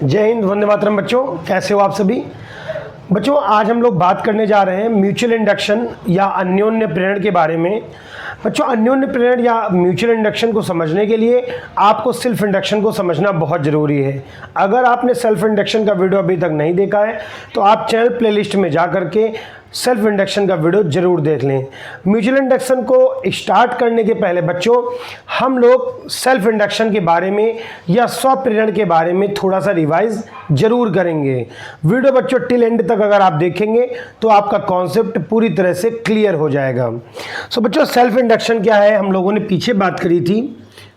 जय हिंद, वंदे मातरम। बच्चों कैसे हो आप सभी। बच्चों आज हम लोग बात करने जा रहे हैं म्यूचुअल इंडक्शन या अन्योन्य प्रेरण के बारे में। बच्चों अन्योन्य प्रेरण या म्यूचुअल इंडक्शन को समझने के लिए आपको सेल्फ इंडक्शन को समझना बहुत ज़रूरी है। अगर आपने सेल्फ इंडक्शन का वीडियो अभी तक नहीं देखा है तो आप चैनल प्लेलिस्ट में जा करके सेल्फ इंडक्शन का वीडियो ज़रूर देख लें। म्यूचुअल इंडक्शन को स्टार्ट करने के पहले बच्चों हम लोग सेल्फ इंडक्शन के बारे में या स्वप्रेरण के बारे में थोड़ा सा रिवाइज जरूर करेंगे। वीडियो बच्चों टिल एंड तक अगर आप देखेंगे तो आपका कॉन्सेप्ट पूरी तरह से क्लियर हो जाएगा। सो बच्चों सेल्फ इंडक्शन क्या है, हम लोगों ने पीछे बात करी थी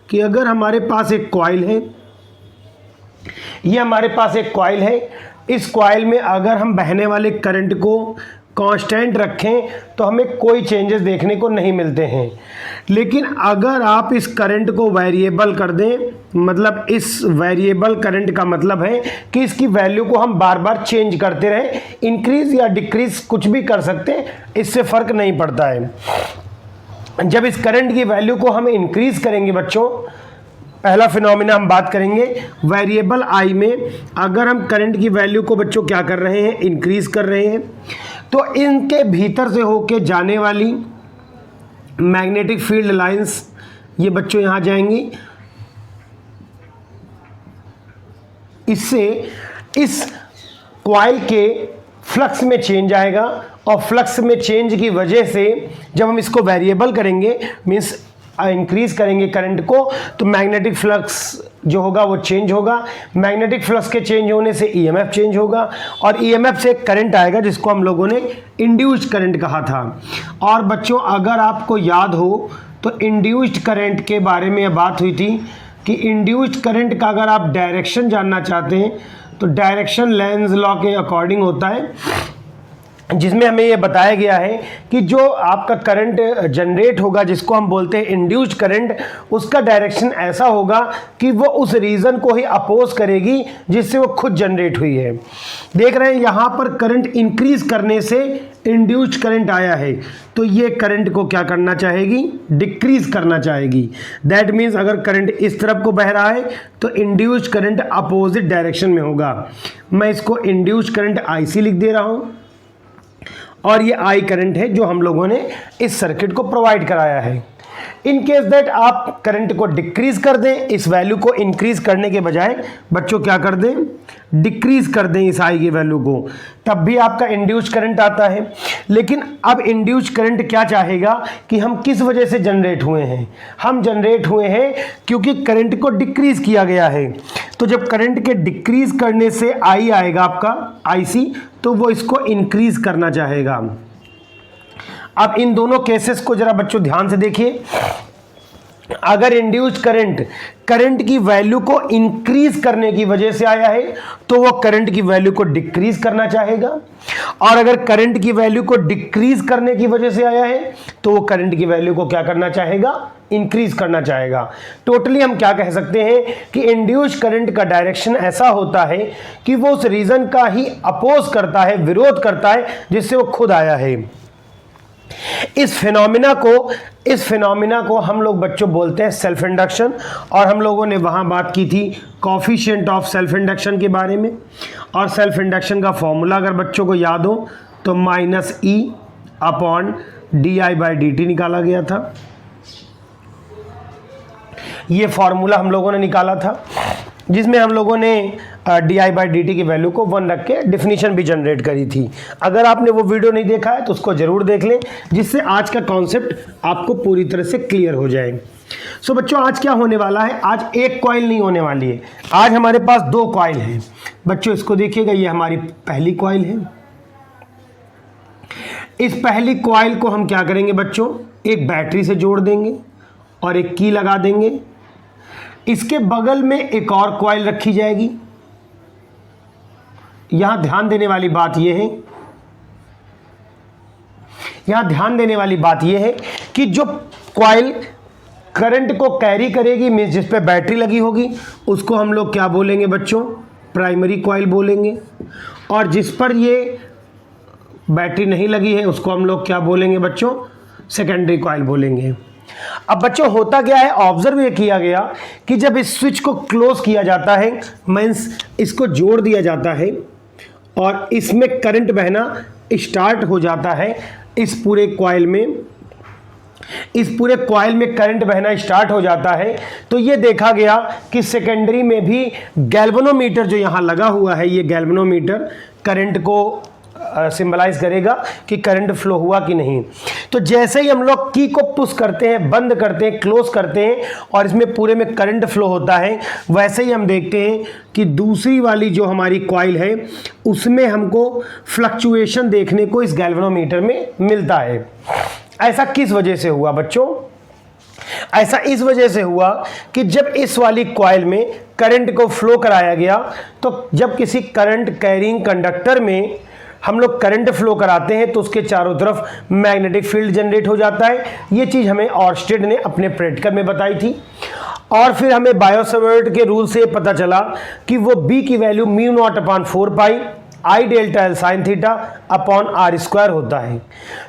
कि अगर हमारे पास एक कॉइल है, ये हमारे पास एक कॉइल है, इस कॉइल में अगर हम बहने वाले करंट को कांस्टेंट रखें तो हमें कोई चेंजेस देखने को नहीं मिलते हैं। लेकिन अगर आप इस करंट को वेरिएबल कर दें, मतलब इस वेरिएबल करंट का मतलब है कि इसकी वैल्यू को हम बार बार चेंज करते रहें, इंक्रीज या डिक्रीज कुछ भी कर सकते हैं, इससे फ़र्क नहीं पड़ता है। जब इस करंट की वैल्यू को हम इंक्रीज करेंगे बच्चों, पहला फिनोमिना हम बात करेंगे वेरिएबल आई में अगर हम करंट की वैल्यू को बच्चों क्या कर रहे हैं, इंक्रीज कर रहे हैं, तो इनके भीतर से होके जाने वाली मैग्नेटिक फील्ड लाइंस ये बच्चों यहाँ जाएंगी, इससे इस कॉइल के फ्लक्स में चेंज आएगा और फ्लक्स में चेंज की वजह से जब हम इसको वेरिएबल करेंगे मीन्स इंक्रीज करेंगे करंट को, तो मैग्नेटिक फ्लक्स जो होगा वो चेंज होगा। मैग्नेटिक फ्लक्स के चेंज होने से ईएमएफ चेंज होगा और ईएमएफ से एक करंट आएगा जिसको हम लोगों ने इंड्यूस्ड करंट कहा था। और बच्चों अगर आपको याद हो तो इंड्यूस्ड करंट के बारे में बात हुई थी कि इंड्यूस्ड करंट का अगर आप डायरेक्शन जानना चाहते हैं तो डायरेक्शन लेंज लॉ के अकॉर्डिंग होता है, जिसमें हमें ये बताया गया है कि जो आपका करंट जनरेट होगा जिसको हम बोलते हैं इंड्यूस्ड करंट, उसका डायरेक्शन ऐसा होगा कि वो उस रीजन को ही अपोज करेगी जिससे वो खुद जनरेट हुई है। देख रहे हैं यहाँ पर करंट इंक्रीज करने से इंड्यूस्ड करंट आया है, तो ये करंट को क्या करना चाहेगी, डिक्रीज करना चाहेगी। दैट मीन्स अगर करंट इस तरफ को बह रहा है तो इंड्यूस्ड करंट अपोजिट डायरेक्शन में होगा। मैं इसको इंड्यूस्ड करंट आईसी लिख दे रहा हूँ और ये आई करंट है जो हम लोगों ने इस सर्किट को प्रोवाइड कराया है। इन केस दैट आप करंट को डिक्रीज कर दें, इस वैल्यू को इंक्रीज करने के बजाय बच्चों क्या कर दें, डिक्रीज कर दें इस आई की वैल्यू को, तब भी आपका इंड्यूस्ड करंट आता है। लेकिन अब इंड्यूस्ड करंट क्या चाहेगा कि हम किस वजह से जनरेट हुए हैं, हम जनरेट हुए हैं क्योंकि करंट को डिक्रीज किया गया है। तो जब करंट के डिक्रीज करने से आई आएगा आपका आईसी, तो वो इसको इंक्रीज करना चाहेगा। अब इन दोनों केसेस को जरा बच्चों ध्यान से देखिए। अगर इंड्यूस्ड करंट की वैल्यू को इंक्रीज करने की वजह से आया है तो वो करंट की वैल्यू को डिक्रीज करना चाहेगा, और अगर करंट की वैल्यू को डिक्रीज करने की वजह से आया है तो वो करंट की वैल्यू को क्या करना चाहेगा, इंक्रीज करना चाहेगा। टोटली हम क्या कह सकते हैं कि इंड्यूस्ड करंट का डायरेक्शन ऐसा होता है कि वो उस रीजन का ही अपोज करता है, विरोध करता है जिससे वो खुद आया है। इस फिनोमिना को हम लोग बच्चों बोलते हैं सेल्फ इंडक्शन, और हम लोगों ने वहां बात की थी कोफिशिएंट ऑफ सेल्फ इंडक्शन के बारे में। और सेल्फ इंडक्शन का फॉर्मूला अगर बच्चों को याद हो तो -E/dI/dt निकाला गया था। ये फॉर्मूला हम लोगों ने निकाला था जिसमें हम लोगों ने di/dt की वैल्यू को 1 रख के डिफिनीशन भी जनरेट करी थी। अगर आपने वो वीडियो नहीं देखा है तो उसको ज़रूर देख लें, जिससे आज का कॉन्सेप्ट आपको पूरी तरह से क्लियर हो जाए। सो बच्चों आज क्या होने वाला है, आज एक कॉइल नहीं होने वाली है, आज हमारे पास 2 कॉइल हैं। बच्चों इसको देखिएगा, ये हमारी पहली कॉइल है। इस पहली कॉइल को हम क्या करेंगे बच्चों, एक बैटरी से जोड़ देंगे और एक की लगा देंगे। इसके बगल में एक और कॉइल रखी जाएगी। यहां ध्यान देने वाली बात यह है, कि जो कॉइल करंट को कैरी करेगी मीन्स जिस पे बैटरी लगी होगी उसको हम लोग क्या बोलेंगे बच्चों, प्राइमरी कॉइल बोलेंगे। और जिस पर ये बैटरी नहीं लगी है उसको हम लोग क्या बोलेंगे बच्चों, सेकेंडरी कॉइल बोलेंगे। अब बच्चों होता क्या है, ऑब्जर्व ये किया गया कि जब इस स्विच को क्लोज किया जाता है, मीन्स इसको जोड़ दिया जाता है और इसमें करंट बहना स्टार्ट हो जाता है, इस पूरे कॉइल में करंट बहना स्टार्ट हो जाता है, तो ये देखा गया कि सेकेंडरी में भी गैल्वेनोमीटर जो यहाँ लगा हुआ है, ये गैल्वेनोमीटर करंट को सिंबलाइज करेगा कि करंट फ्लो हुआ कि नहीं। तो जैसे ही हम लोग की को पुश करते हैं, बंद करते हैं, क्लोज करते हैं और इसमें पूरे में करंट फ्लो होता है, वैसे ही हम देखते हैं कि दूसरी वाली जो हमारी कॉइल है उसमें हमको फ्लक्चुएशन देखने को इस गैल्वेनोमीटर में मिलता है। ऐसा किस वजह से हुआ बच्चों? ऐसा इस वजह से हुआ कि जब इस वाली कॉइल में करंट को फ्लो कराया गया, तो जब किसी करंट कैरिंग कंडक्टर में हम लोग करंट फ्लो कराते हैं तो उसके चारों तरफ मैग्नेटिक फील्ड जनरेट हो जाता है। ये चीज़ हमें ऑर्स्टेड ने अपने प्रैक्टिकल में बताई थी और फिर हमें बायो-सावर्ट के रूल से पता चला कि वो बी की value μ0/4 I delta L sine theta upon R square होता है।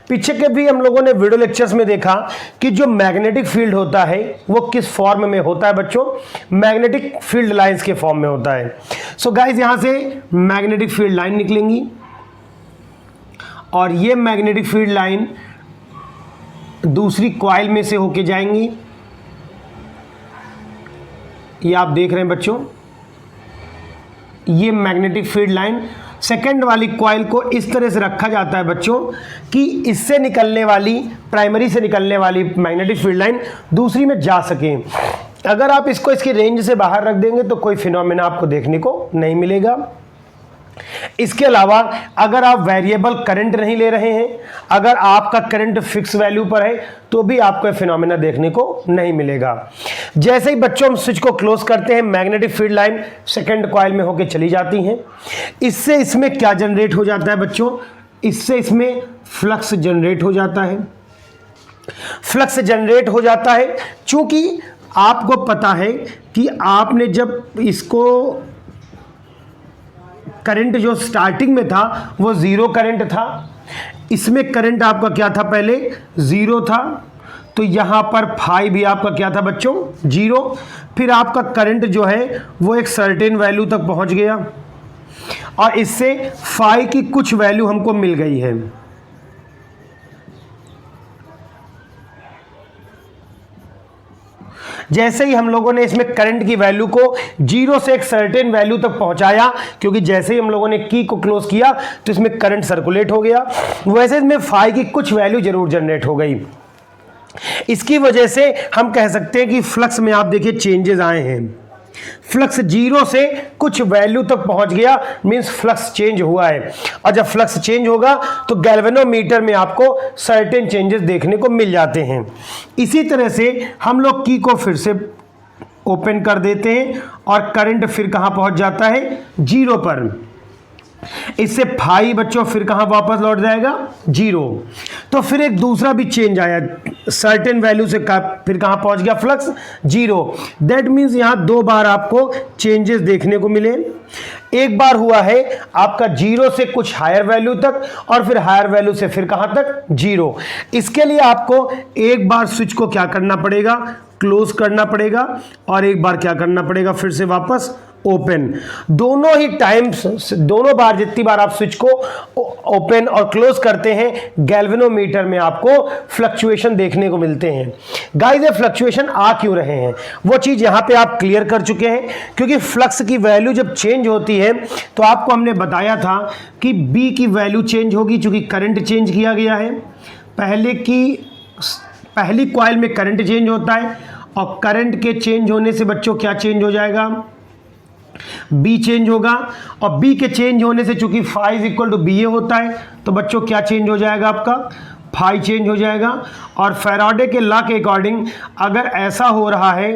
पीछे के भी हम लोगों ने वीडियो लेक्चर्स में देखा कि जो मैग्नेटिक फील्ड होता है वो किस फॉर्म में होता है बच्चों? मैग्नेटिक फील्ड लाइंस के फॉर्म में होता है। सो गाइज यहाँ से मैग्नेटिक फील्ड लाइन निकलेंगी और ये मैग्नेटिक फील्ड लाइन दूसरी कॉइल में से होके जाएंगी। ये आप देख रहे हैं बच्चों, ये मैग्नेटिक फील्ड लाइन सेकंड वाली कॉइल को इस तरह से रखा जाता है बच्चों कि इससे निकलने वाली, प्राइमरी से निकलने वाली मैग्नेटिक फील्ड लाइन दूसरी में जा सके। अगर आप इसको इसकी रेंज से बाहर रख देंगे तो कोई फिनोमेना आपको देखने को नहीं मिलेगा। इसके अलावा अगर आप वेरिएबल करंट नहीं ले रहे हैं, अगर आपका करंट फिक्स वैल्यू पर है, तो भी आपको फिनोमेना देखने को नहीं मिलेगा। जैसे ही बच्चों हम स्विच को क्लोज करते हैं, magnetic field line second coil में होकर चली जाती हैं। इससे इसमें क्या जनरेट हो जाता है बच्चों? इससे इसमें फ्लक्स जनरेट हो जाता है। फ्लक्स जनरेट हो जाता है चूंकि आपको पता है कि आपने जब इसको करंट जो स्टार्टिंग में था वो जीरो करंट था, इसमें करंट आपका क्या था? पहले जीरो था, तो यहाँ पर फाई भी आपका क्या था बच्चों? जीरो। फिर आपका करंट जो है वो एक सर्टेन वैल्यू तक पहुँच गया और इससे फाई की कुछ वैल्यू हमको मिल गई है। जैसे ही हम लोगों ने इसमें करंट की वैल्यू को जीरो से एक सर्टेन वैल्यू तक पहुंचाया, क्योंकि जैसे ही हम लोगों ने की को क्लोज किया तो इसमें करंट सर्कुलेट हो गया, वैसे इसमें फाई की कुछ वैल्यू जरूर जनरेट हो गई। इसकी वजह से हम कह सकते हैं कि फ्लक्स में आप देखिए चेंजेस आए हैं। फ्लक्स जीरो से कुछ वैल्यू तक पहुंच गया, मींस फ्लक्स चेंज हुआ है। और जब फ्लक्स चेंज होगा तो गैल्वेनोमीटर में आपको सर्टेन चेंजेस देखने को मिल जाते हैं। इसी तरह से हम लोग की को फिर से ओपन कर देते हैं और करंट फिर कहां पहुंच जाता है? जीरो पर। इससे फाई बच्चों फिर कहां वापस लौट जाएगा? जीरो। तो फिर एक दूसरा भी चेंज आया, सर्टेन वैल्यू से फिर कहां पहुंच गया? Flux zero. दैट मीन्स यहां दो बार आपको चेंजेस देखने को मिले। एक बार हुआ है आपका जीरो से कुछ हायर वैल्यू तक और फिर हायर वैल्यू से फिर कहां तक? जीरो। इसके लिए आपको एक बार स्विच को क्या करना पड़ेगा? क्लोज करना पड़ेगा और एक बार क्या करना पड़ेगा? फिर से वापस ओपन। दोनों ही टाइम्स, दोनों बार जितनी बार आप स्विच को ओपन और क्लोज करते हैं, गैल्वेनोमीटर में आपको फ्लक्चुएशन देखने को मिलते हैं। गाइस ये फ्लक्चुएशन आ क्यों रहे हैं वो चीज यहां पे आप क्लियर कर चुके हैं, क्योंकि फ्लक्स की वैल्यू जब चेंज होती है तो आपको हमने बताया था कि बी की वैल्यू चेंज होगी चूंकि करंट चेंज किया गया है। पहली कॉइल में करंट चेंज होता है और करंट के चेंज होने से बच्चों क्या चेंज हो जाएगा? बी चेंज होगा और बी के चेंज होने से चूंकि phi is equal to B A होता है तो बच्चों क्या चेंज हो जाएगा? आपका फाई चेंज हो जाएगा। और फैराडे के लॉ के अकॉर्डिंग अगर ऐसा हो रहा है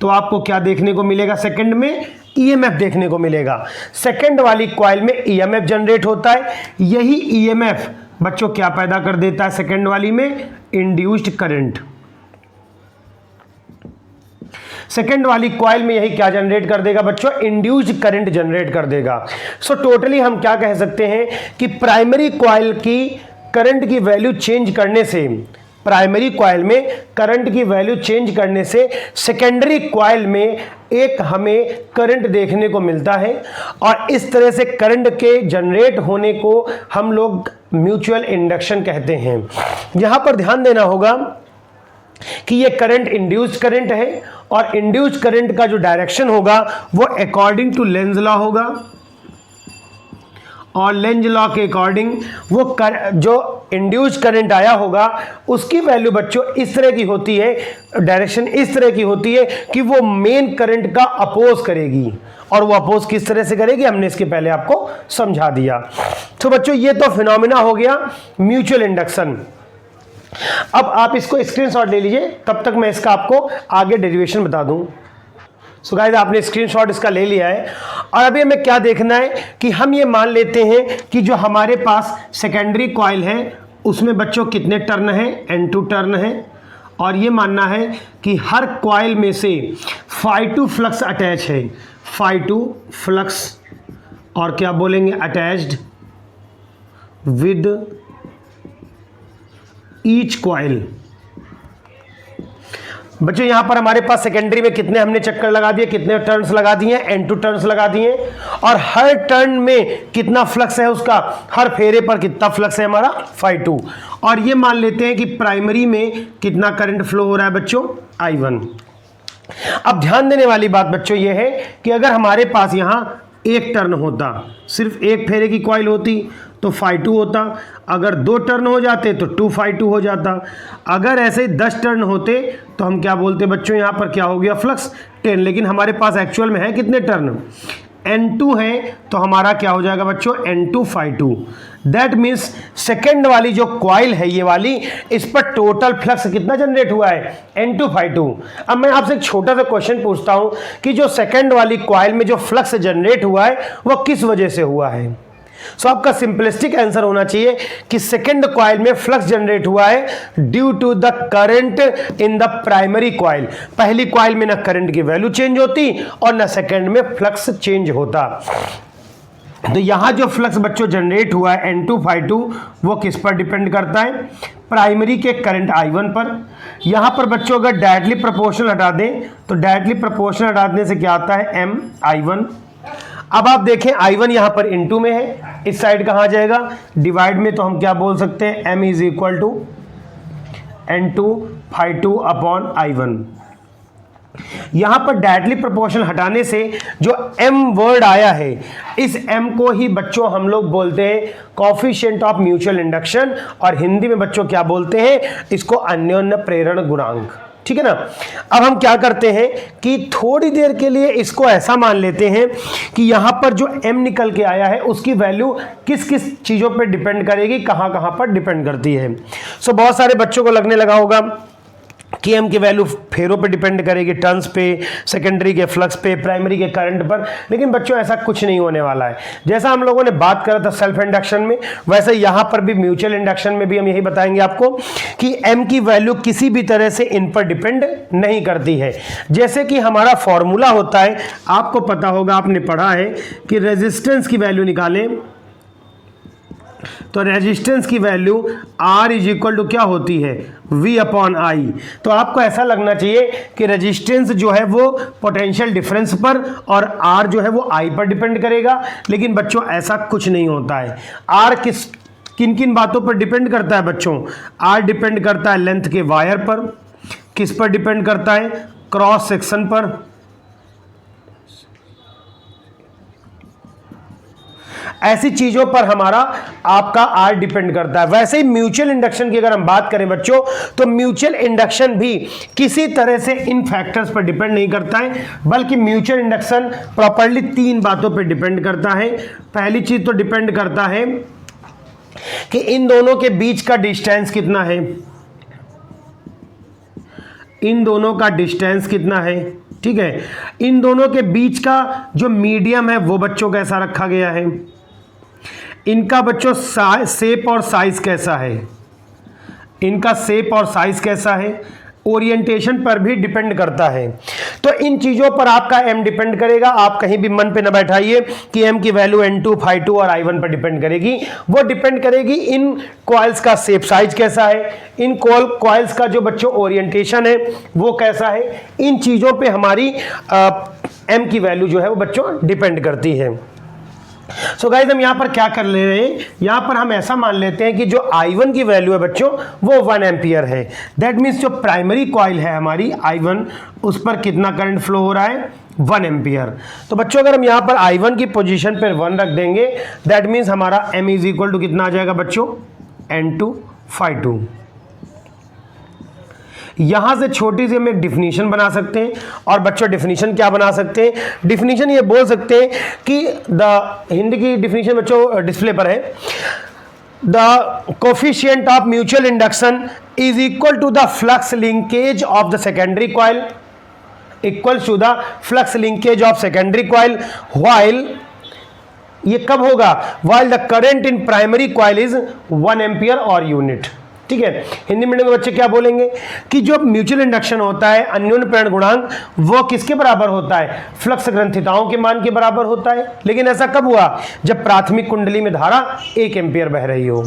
तो आपको क्या देखने को मिलेगा? सेकंड में ईएमएफ देखने को मिलेगा। सेकंड वाली कॉइल में ईएमएफ जनरेट होता है। यही ईएमएफ बच्चों क्या पैदा कर देता है? सेकंड वाली में इंड्यूस्ड करंट। सेकेंड वाली कॉइल में यही क्या जनरेट कर देगा बच्चों? इंड्यूस्ड करंट जनरेट कर देगा। सो टोटली हम क्या कह सकते हैं कि प्राइमरी कॉइल की करंट की वैल्यू चेंज करने से प्राइमरी कॉइल में करंट की वैल्यू चेंज करने से सेकेंडरी कॉइल में एक हमें करंट देखने को मिलता है, और इस तरह से करंट के जनरेट होने को हम लोग म्यूचुअल इंडक्शन कहते हैं। यहां पर ध्यान देना होगा कि ये करंट इंड्यूस्ड करंट है, और इंड्यूस्ड करंट का जो डायरेक्शन होगा वो अकॉर्डिंग टू लेंज लॉ होगा, और लेंज लॉ के अकॉर्डिंग वो जो इंड्यूस्ड करंट आया होगा उसकी वैल्यू बच्चों इस तरह की होती है, डायरेक्शन इस तरह की होती है कि वो मेन करंट का अपोज करेगी, और वो अपोज किस तरह से करेगी हमने इसके पहले आपको समझा दिया। तो बच्चों ये तो फिनोमिना हो गया म्यूचुअल इंडक्शन। अब आप इसको स्क्रीनशॉट ले लीजिए, तब तक मैं इसका आपको आगे डेरिवेशन बता दूं। सो गाइस आपने स्क्रीनशॉट इसका ले लिया है, और अभी हमें क्या देखना है कि हम ये मान लेते हैं कि जो हमारे पास सेकेंडरी कॉइल है उसमें बच्चों कितने टर्न है, N2 टर्न है, और ये मानना है कि हर कॉइल में से φ2 फ्लक्स अटैच है, φ2 फ्लक्स, और क्या बोलेंगे अटैच्ड विद ईच कॉइल। बच्चों यहां पर हमारे पास सेकेंडरी में कितने हमने चक्कर लगा दिए, कितने टर्न्स लगा दिए, N2 टर्न्स लगा दिए, और हर टर्न में कितना फ्लक्स है उसका, हर फेरे पर कितना फ्लक्स है हमारा φ2, और ये मान लेते हैं कि प्राइमरी में कितना करंट फ्लो हो रहा है बच्चों I1। अब ध्यान देने वाली बात बच्चों ये है कि अगर हमारे पास यहां एक टर्न होता, सिर्फ एक फेरे की कॉइल होती तो φ2 होता, अगर 2 टर्न हो जाते तो 2φ2 हो जाता, अगर ऐसे 10 टर्न होते तो हम क्या बोलते बच्चों, यहाँ पर क्या हो गया फ्लक्स 10, लेकिन हमारे पास एक्चुअल में है कितने टर्न, N2 है, तो हमारा क्या हो जाएगा बच्चों N2φ2। दैट मीन्स सेकेंड वाली जो कॉइल है ये वाली, इस पर टोटल फ्लक्स कितना जनरेट हुआ है N2φ2। अब मैं आपसे एक छोटा सा क्वेश्चन पूछता हूं कि जो सेकेंड वाली कॉइल में जो फ्लक्स जनरेट हुआ है वह किस वजह से हुआ है। सो आपका सिंपलिस्टिक आंसर होना चाहिए कि सेकेंड कॉइल में फ्लक्स जनरेट हुआ है due to the current in the primary coil. पहली कॉइल में ना करंट की वैल्यू चेंज होती और ना सेकेंड में फ्लक्स चेंज होता। तो यहां जो फ्लक्स बच्चों जनरेट हुआ है N2φ2 वो किस पर डिपेंड करता है, प्राइमरी के करंट I1 पर। यहां पर बच्चों अगर डायरेक्टली प्रोपोर्शनल हटा दें तो डायरेक्टली प्रोपोर्शनल हटाने से क्या आता है MI1। अब आप देखें I1 यहां पर इनटू में है, इस साइड कहां जाएगा डिवाइड में, तो हम क्या बोल सकते हैं M is equal to N2φ2 upon I1। यहां पर डायरेक्टली प्रोपोर्शनल हटाने से जो M वर्ड आया है, इस M को ही बच्चों हम लोग बोलते हैं कोएफिशिएंट ऑफ म्यूचुअल इंडक्शन, और हिंदी में बच्चों क्या बोलते हैं इसको, अन्योन्य प्रेरण गुणांक। ठीक है ना। अब हम क्या करते हैं कि थोड़ी देर के लिए इसको ऐसा मान लेते हैं कि यहां पर जो M निकल के आया है उसकी वैल्यू किस किस चीजों पर डिपेंड करेगी, कहां कहां पर डिपेंड करती है। सो बहुत सारे बच्चों को लगने लगा होगा कि M की वैल्यू फेरों पे डिपेंड करेगी, टर्न्स पे, सेकेंडरी के फ्लक्स पे, प्राइमरी के करंट पर, लेकिन बच्चों ऐसा कुछ नहीं होने वाला है। जैसा हम लोगों ने बात करा था सेल्फ इंडक्शन में, वैसे यहाँ पर भी म्यूचुअल इंडक्शन में भी हम यही बताएंगे आपको कि M की वैल्यू किसी भी तरह से इन पर डिपेंड नहीं करती है। जैसे कि हमारा फॉर्मूला होता है, आपको पता होगा, आपने पढ़ा है कि रेजिस्टेंस की वैल्यू निकालें तो रेजिस्टेंस की value R is equal to क्या होती है V अपॉन I। तो आपको ऐसा लगना चाहिए कि रेजिस्टेंस जो है वो पोटेंशियल डिफरेंस पर और R जो है वो I पर डिपेंड करेगा, लेकिन बच्चों ऐसा कुछ नहीं होता है। R किन किन बातों पर डिपेंड करता है बच्चों, R डिपेंड करता है लेंथ के वायर पर, किस पर डिपेंड करता है, क्रॉस सेक्शन पर, ऐसी चीजों पर हमारा आपका R डिपेंड करता है। वैसे ही म्यूचुअल इंडक्शन की अगर हम बात करें बच्चों, तो म्यूचुअल इंडक्शन भी किसी तरह से इन फैक्टर्स पर डिपेंड नहीं करता है, बल्कि म्यूचुअल इंडक्शन प्रॉपर्ली 3 बातों पर डिपेंड करता है। पहली चीज तो डिपेंड करता है कि इन दोनों के बीच का डिस्टेंस कितना है, इन दोनों का डिस्टेंस कितना है, ठीक है। इन दोनों के बीच का जो मीडियम है वो बच्चों कैसा रखा गया है, इनका बच्चों शेप और साइज कैसा है, इनका शेप और साइज कैसा है, ओरिएंटेशन पर भी डिपेंड करता है। तो इन चीज़ों पर आपका m डिपेंड करेगा। आप कहीं भी मन पे न बैठाइए कि m की वैल्यू N2, Φ2 और I1 पर डिपेंड करेगी। वो डिपेंड करेगी इन कॉइल्स का शेप साइज कैसा है, इन कॉइल्स का जो बच्चों ओरिएंटेशन है वो कैसा है, इन चीज़ों पे हमारी m की वैल्यू जो है वो बच्चों डिपेंड करती है। सो गाइस हम यहाँ पर क्या कर ले रहे हैं, यहाँ पर हम ऐसा मान लेते हैं कि जो I1 की वैल्यू है बच्चों वो 1 एम्पियर है। दैट मीन्स जो प्राइमरी कॉइल है हमारी I1 उस पर कितना करंट फ्लो हो रहा है, 1 एम्पियर। तो बच्चों अगर हम यहाँ पर I1 की पोजीशन पर 1 रख देंगे दैट मीन्स हमारा m इज इक्वल टू कितना आ जाएगा बच्चों, N2 Φ2। यहां से छोटी सी हम एक डिफिनीशन बना सकते हैं। और बच्चों डिफिनीशन क्या बना सकते हैं, डिफिनीशन ये बोल सकते हैं कि हिंदी की डिफिनीशन बच्चों डिस्प्ले पर है, the coefficient of mutual induction is equal to the flux linkage of the secondary coil, equals to the flux linkage of secondary coil while, ये कब होगा, while the current in primary coil is 1 ampere और unit. ठीक है, Hindi medium के बच्चे क्या बोलेंगे कि जो म्यूचुअल इंडक्शन होता है अन्योन्य प्रेरण गुणांक वो किसके बराबर होता है, फ्लक्स ग्रंथिताओं के मान के बराबर होता है। लेकिन ऐसा कब हुआ, जब प्राथमिक कुंडली में धारा 1 एम्पियर बह रही हो।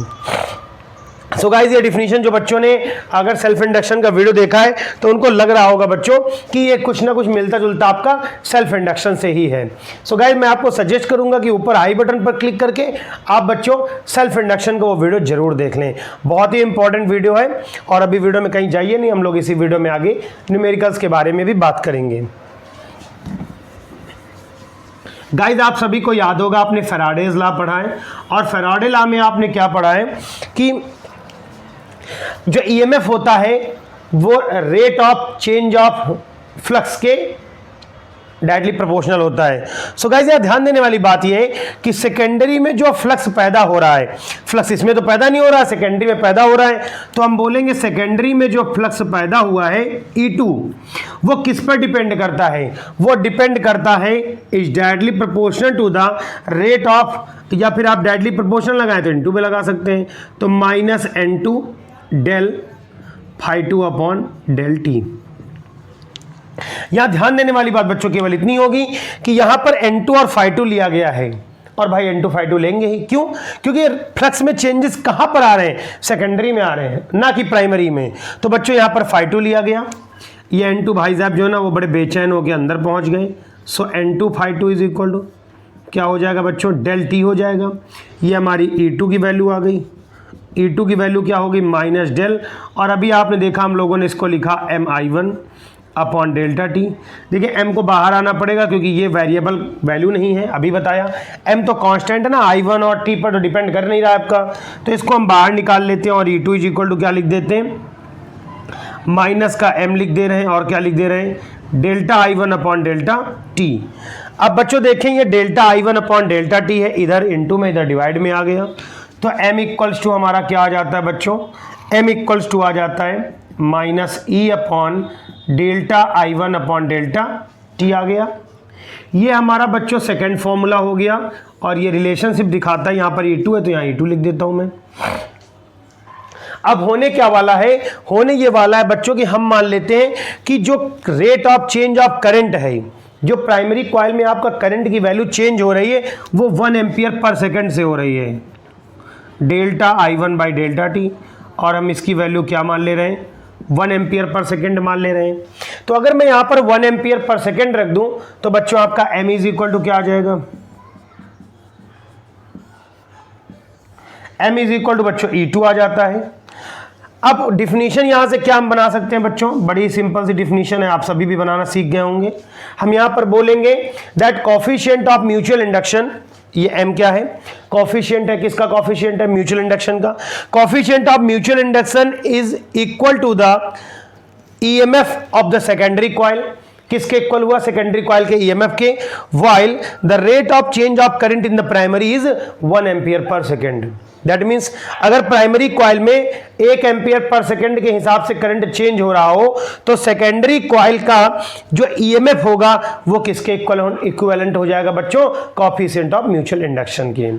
सो गाइस ये डिफिनीशन जो बच्चों ने अगर सेल्फ इंडक्शन का वीडियो देखा है तो उनको लग रहा होगा बच्चों कि ये कुछ ना कुछ मिलता जुलता आपका सेल्फ इंडक्शन से ही है। सो गाइस मैं आपको सजेस्ट करूंगा कि ऊपर आई बटन पर क्लिक करके आप बच्चों सेल्फ इंडक्शन का वो वीडियो जरूर देख लें, बहुत ही इंपॉर्टेंट वीडियो है। और अभी वीडियो में कहीं जाइए नहीं, हम लोग इसी वीडियो में आगे न्यूमेरिकल्स के बारे में भी बात करेंगे। गाइस आप सभी को याद होगा आपने फैराडेज लॉ पढ़ा है, और फैराडे लॉ में आपने क्या पढ़ा है कि जो ईएमएफ होता है वो rate of change of flux के डायरेक्टली प्रोपोर्शनल होता है। सो गाइस यहाँ ध्यान देने वाली बात ये है कि सेकेंडरी में जो फ्लक्स पैदा हो रहा है, फ्लक्स इसमें तो पैदा नहीं हो रहा है, सेकेंडरी में पैदा हो रहा है, तो हम बोलेंगे सेकेंडरी में जो फ्लक्स पैदा हुआ है E2 वो किस पर डिपेंड करता है, वो डिपेंड करता है is directly proportional to the rate of, या फिर आप डायरेक्टली प्रोपोर्शनल लगाएं तो N2 पे लगा सकते हैं, तो minus N2 del Φ2 upon del T। यहां ध्यान देने वाली बात बच्चों केवल इतनी होगी कि यहां पर N2 और Φ2 लिया गया है, और भाई N2 Φ2 लेंगे ही, क्यों, क्योंकि फ्लक्स में चेंजेस कहां पर आ रहे हैं, सेकेंडरी में आ रहे हैं ना कि प्राइमरी में। तो बच्चों यहां पर Φ2 लिया गया, ये N2 भाई साहब जो है ना वो बड़े बेचैन होकर अंदर पहुंच गए। सो N2 Φ2 इज इक्वल टू क्या हो जाएगा बच्चों, डेल T हो जाएगा। ये हमारी E2 की वैल्यू आ गई, E2 की वैल्यू क्या होगी, माइनस डेल, और अभी आपने देखा हम लोगों ने इसको लिखा MI1 अपॉन डेल्टा T। देखिए M को बाहर आना पड़ेगा क्योंकि ये वेरिएबल वैल्यू नहीं है, अभी बताया M तो कांस्टेंट है ना, I1 और T पर तो डिपेंड कर नहीं रहा है आपका, तो इसको हम बाहर निकाल लेते हैं और E2 इज इक्वल टू क्या लिख देते हैं, माइनस का M लिख दे रहे हैं और क्या लिख दे रहे हैं, delta I1 upon delta T। अब बच्चों देखें ये delta I1 upon delta T है, इधर इनटू में इधर डिवाइड में आ गया, तो M इक्वल्स टू हमारा क्या आ जाता है बच्चों, M इक्वल्स टू आ जाता है minus E upon delta I1 upon delta T आ गया। ये हमारा बच्चों सेकंड फॉर्मूला हो गया, और ये रिलेशनशिप दिखाता है, यहाँ पर E2 है तो यहाँ E2 लिख देता हूँ मैं। अब होने क्या वाला है, होने ये वाला है बच्चों कि हम मान लेते हैं कि जो rate of change of current है, जो प्राइमरी कॉइल में आपका करंट की वैल्यू चेंज हो रही है वो 1 एम्पियर पर सेकंड से हो रही है, delta I1 by delta T, और हम इसकी वैल्यू क्या मान ले रहे हैं, 1 एम्पियर पर सेकंड मान ले रहे हैं। तो अगर मैं यहाँ पर 1 एम्पियर पर सेकंड रख दूं तो बच्चों आपका M इज इक्वल टू क्या आ जाएगा, M इज इक्वल टू बच्चों E2 आ जाता है। अब डिफिनीशन यहां से क्या हम बना सकते हैं बच्चों, बड़ी सिंपल सी डिफिनीशन है, आप सभी भी बनाना सीख गए होंगे। हम यहां पर बोलेंगे that coefficient of mutual induction, ये M क्या है, कोफिशिएंट है, किसका कोफिशिएंट है, म्यूचुअल इंडक्शन का। Coefficient of mutual induction is equal to the EMF of the secondary coil, किसके इक्वल हुआ, सेकेंडरी कॉइल के ईएमएफ के, while the rate of change of current in the primary is 1 ampere per second. That means अगर primary coil में 1 ampere पर second के हिसाब से करंट चेंज हो रहा हो तो सेकेंडरी कॉइल का जो ईएमएफ होगा वो किसके इक्विवेलेंट हो जाएगा बच्चों, कोएफिशिएंट ऑफ म्यूचुअल इंडक्शन के।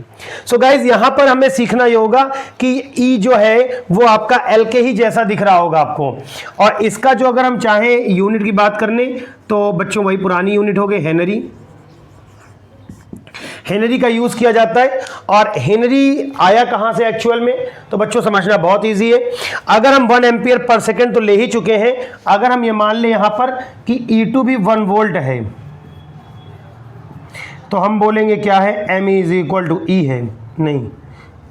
सो गाइज यहां पर हमें सीखना ये होगा कि ई जो है वो आपका एल के ही जैसा दिख रहा होगा आपको, और इसका जो अगर हम चाहें यूनिट की बात करने तो बच्चों वही पुरानी यूनिट हो गई हेनरी। हेनरी का यूज किया जाता है, और हेनरी आया कहां से एक्चुअल में, तो बच्चों समझना बहुत इजी है। अगर हम 1 एम्पियर पर सेकेंड तो ले ही चुके हैं, अगर हम ये मान लें यहां पर कि E2 भी 1 वोल्ट है तो हम बोलेंगे क्या है, M is equal to E है, नहीं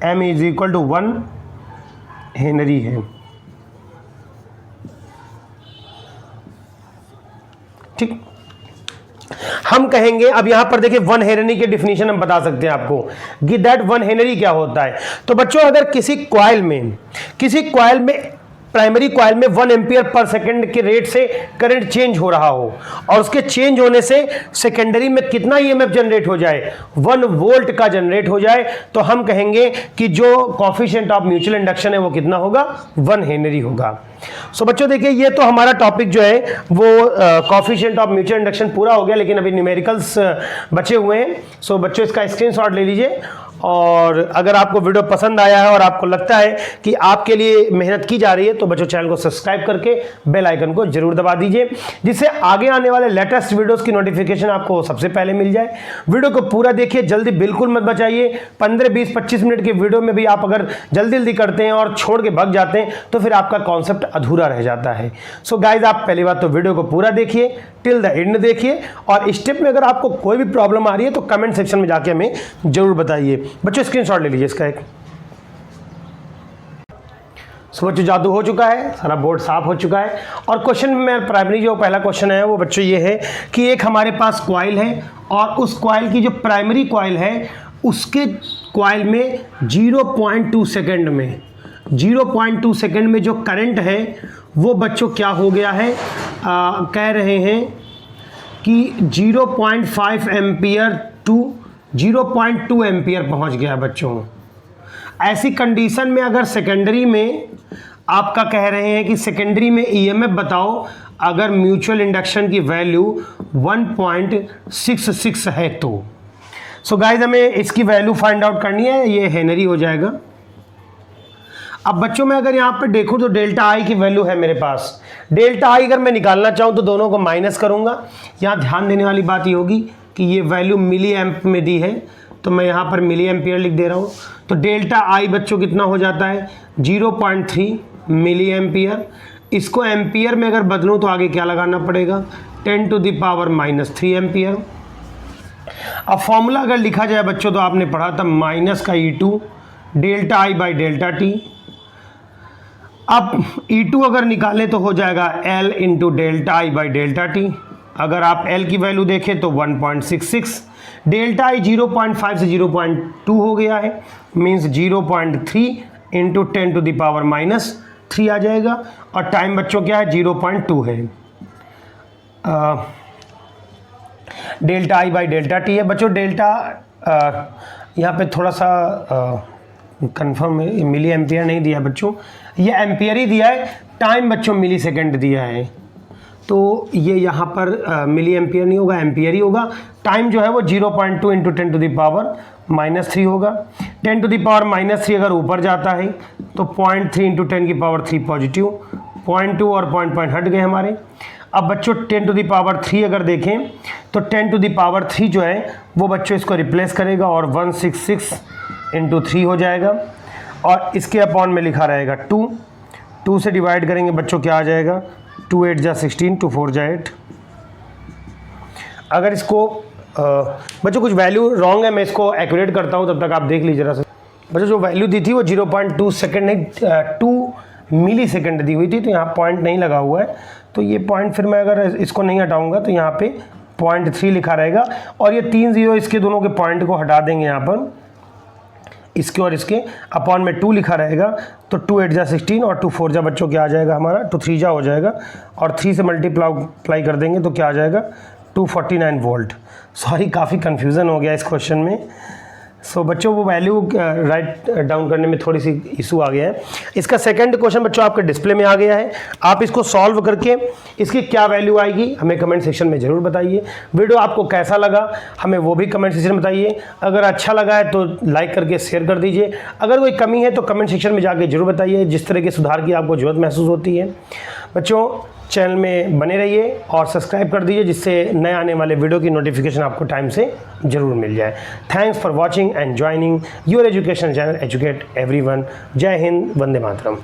M is equal to 1 henry है। ठीक, हम कहेंगे अब यहां पर देखिए 1 हेनरी के डिफिनीशन हम बता सकते हैं आपको कि दैट 1 हेनरी क्या होता है। तो बच्चों अगर किसी कॉइल में प्राइमरी कॉइल में 1 एम्पियर पर सेकंड के रेट से करंट चेंज हो रहा हो और उसके चेंज होने से सेकेंडरी में कितना ईएमएफ जनरेट हो जाए, 1 वोल्ट का जनरेट हो जाए, तो हम कहेंगे कि जो कोएफिशिएंट ऑफ म्यूचुअल इंडक्शन है वो कितना होगा, 1 हेनरी होगा। सो बच्चों देखिए ये तो हमारा टॉपिक जो है वो कोएफिशिएंट ऑफ म्यूचुअल इंडक्शन पूरा हो गया, लेकिन अभी न्यूमेरिकल्स बचे हुए हैं। सो बच्चों इसका स्क्रीनशॉट ले लीजिए, और अगर आपको वीडियो पसंद आया है और आपको लगता है कि आपके लिए मेहनत की जा रही है तो बच्चों चैनल को सब्सक्राइब करके बेल आइकन को जरूर दबा दीजिए, जिससे आगे आने वाले लेटेस्ट वीडियोस की नोटिफिकेशन आपको सबसे पहले मिल जाए। वीडियो को पूरा देखिए, जल्दी बिल्कुल मत बचाइए। 15, 20, 25 मिनट के वीडियो में भी आप अगर जल्दी जल्दी करते हैं और छोड़ के भाग जाते हैं तो फिर आपका कॉन्सेप्ट अधूरा रह जाता है। सो गाइज आप पहली बात तो वीडियो को पूरा देखिए, टिल द एंड देखिए, और स्टेप में अगर आपको कोई भी प्रॉब्लम आ रही है तो कमेंट सेक्शन में जाके हमें जरूर बताइए। बच्चों स्क्रीनशॉट ले लीजिए इसका एक। सो बच्चों जादू हो चुका है, सारा बोर्ड साफ हो चुका है, और क्वेश्चन में प्राइमरी जो पहला क्वेश्चन है वो बच्चों ये है कि एक हमारे पास कॉइल है और उस कॉइल की जो प्राइमरी कॉइल है उसके कॉइल में 0.2 सेकेंड में जो करंट है वो बच्चों क्या हो गया है, कह रहे हैं कि 0.5 एम्पियर टू 0.2 एम्पियर पहुंच गया बच्चों। ऐसी कंडीशन में अगर सेकेंडरी में आपका कह रहे हैं कि सेकेंडरी में ईएमएफ बताओ अगर म्यूचुअल इंडक्शन की वैल्यू 1.66 है तो। सो गाइस हमें इसकी वैल्यू फाइंड आउट करनी है, ये हेनरी हो जाएगा। अब बच्चों मैं अगर यहाँ पे देखूँ तो डेल्टा आई की वैल्यू है मेरे पास, डेल्टा आई अगर मैं निकालना चाहूँ तो दोनों को माइनस करूँगा। यहाँ ध्यान देने वाली बात ये होगी कि ये वैल्यू मिली एम्प में दी है तो मैं यहाँ पर मिली एम्पियर लिख दे रहा हूँ। तो डेल्टा आई बच्चों कितना हो जाता है, 0.3 मिली एम्पियर। इसको एम्पियर में अगर बदलूँ तो आगे क्या लगाना पड़ेगा, 10⁻³ एम्पियर। अब फॉर्मूला अगर लिखा जाए बच्चों तो आपने पढ़ा था माइनस का E2 delta I by delta T. अब E2 अगर निकालें तो हो जाएगा L into delta I by delta T. अगर आप L की वैल्यू देखें तो 1.66, डेल्टा आई 0.5 से 0.2 हो गया है, मीन्स 0.3 इंटू 10⁻³ आ जाएगा, और टाइम बच्चों क्या है 0.2 है। Delta I by delta T है बच्चों। डेल्टा यहाँ पे थोड़ा सा कंफर्म है, मिली एम्पियर नहीं दिया बच्चों, ये एम्पियर ही दिया है। टाइम बच्चों मिली सेकेंड दिया है, तो ये यहाँ पर मिली एम्पियर नहीं होगा, एम्पियर ही होगा। टाइम जो है वो 0.2 इंटू 10⁻³ होगा। 10⁻³ अगर ऊपर जाता है तो 0.3 इंटू 10⁻³ पॉजिटिव, 0.2 और 0.5 हट गए हमारे। अब बच्चों 10⁻³ अगर देखें तो 10⁻³ जो है वो बच्चों इसको रिप्लेस करेगा और 166 इंटू 3 हो जाएगा, और इसके अपॉन में लिखा रहेगा 2 से डिवाइड करेंगे बच्चों क्या आ जाएगा, 2 8 जा 16, 2 4 जा 8। अगर इसको बच्चों कुछ वैल्यू रॉन्ग है, मैं इसको एक्यूरेट करता हूँ, तब तक आप देख लीजिए जरा सा। बच्चों जो वैल्यू दी थी वो 0.2 सेकेंड नहीं 2 मिली सेकेंड दी हुई थी, तो यहाँ पॉइंट नहीं लगा हुआ है, तो ये पॉइंट फिर मैं अगर इसको नहीं हटाऊँगा तो यहाँ पे 0.3 लिखा रहेगा, और ये 3 0 इसके दोनों के पॉइंट को हटा देंगे यहाँ पर, इसके और इसके अपॉन में 2 लिखा रहेगा, तो 2 8 जा 16 और 2 4 जा बच्चों क्या आ जाएगा हमारा, 2 3 जा हो जाएगा, और 3 से मल्टीप्लाई कर देंगे तो क्या आ जाएगा 249 वोल्ट। सॉरी काफ़ी कन्फ्यूज़न हो गया इस क्वेश्चन में। सो बच्चों वो वैल्यू राइट डाउन करने में थोड़ी सी इशू आ गया है। इसका सेकंड क्वेश्चन बच्चों आपके डिस्प्ले में आ गया है। आप इसको सॉल्व करके इसकी क्या वैल्यू आएगी हमें कमेंट सेक्शन में ज़रूर बताइए। वीडियो आपको कैसा लगा हमें वो भी कमेंट सेक्शन में बताइए। अगर अच्छा लगा है तो लाइक करके शेयर कर दीजिए। अगर कोई कमी है तो कमेंट सेक्शन में जाके जरूर बताइए, जिस तरह के सुधार की आपको ज़रूरत महसूस होती है। बच्चों चैनल में बने रहिए और सब्सक्राइब कर दीजिए, जिससे नए आने वाले वीडियो की नोटिफिकेशन आपको टाइम से ज़रूर मिल जाए। Thanks for watching and joining your education channel educate everyone. जय हिंद, वंदे मातरम।